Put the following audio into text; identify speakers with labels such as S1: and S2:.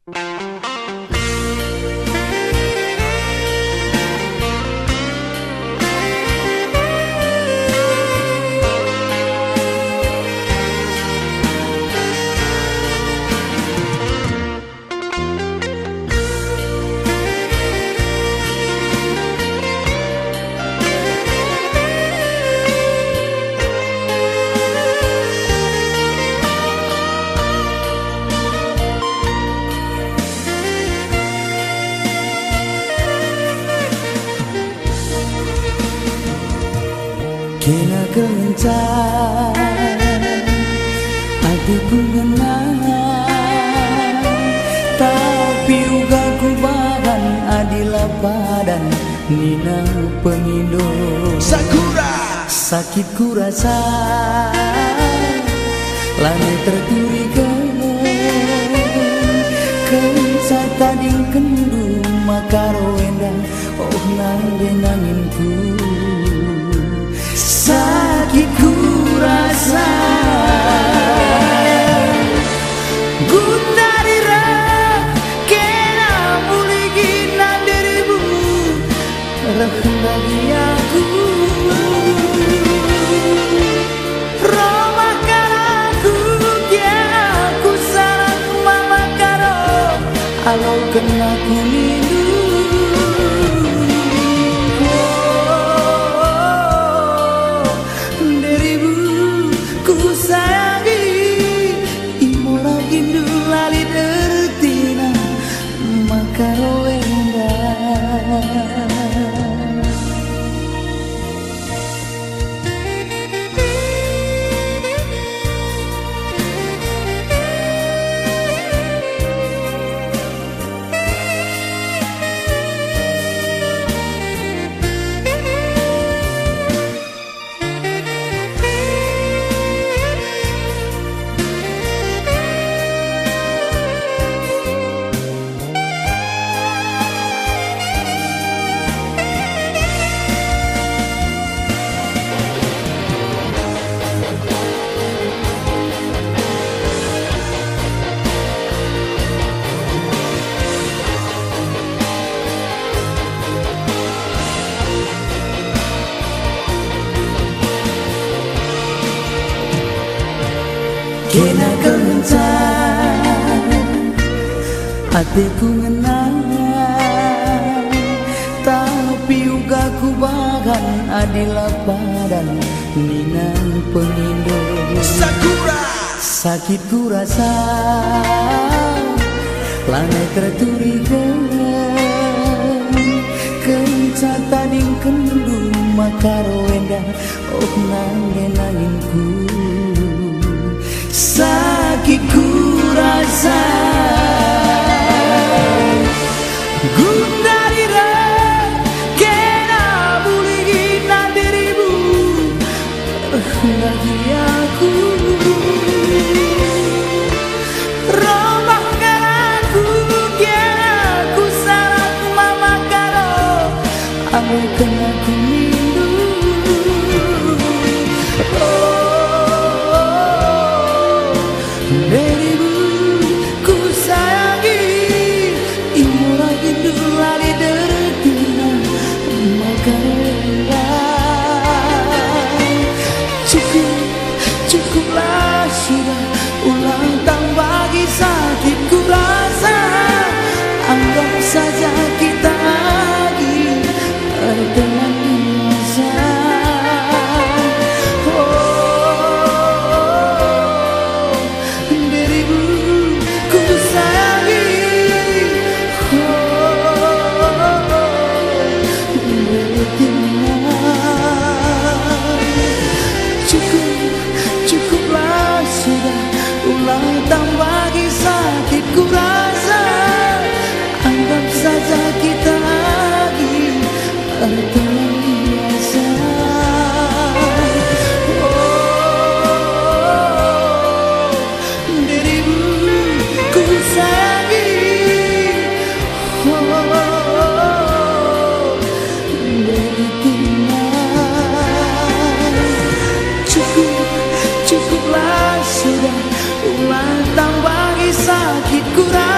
S1: Kena kencang hatiku ngenang, tapi uga ku bahan adila padan nina pengindo.
S2: Sakura
S1: Sakit ku rasa lani terturikan kenca tading kendu makaro endang oh nangge nanginku. Sakit ku rasa gundarira kena muligi nanderibu rekendagi aku Roma karaku dia aku sarang mama karo alo kena kunindu. Kena kencang hatiku ngenang, tapi uga ku bagan adila padan nina pengindo.
S2: Sakura
S1: Sakit ku rasa lanai terturikan kenca tading kendu makaro endah oh nangge nanginku. Sakit ku rasa gundarira kena buligi nandiribu lagi aku romah karaku kena ku sarang mama karo aku kena kunindu. Dirimu ku sayangi, imu lagi dulali dertina maka cukuplah sudah ulang tahun bagi sakit ku rasa. Anggap saja kita lagi berteman biasa. Cukuplah sudah ulang tahun bagi sakit ku rasa. Anggap saja kita lagi berteman biasa. Dirimu ku sayangi, cukuplah sudah ulang tahun bagi sakit ku rasa.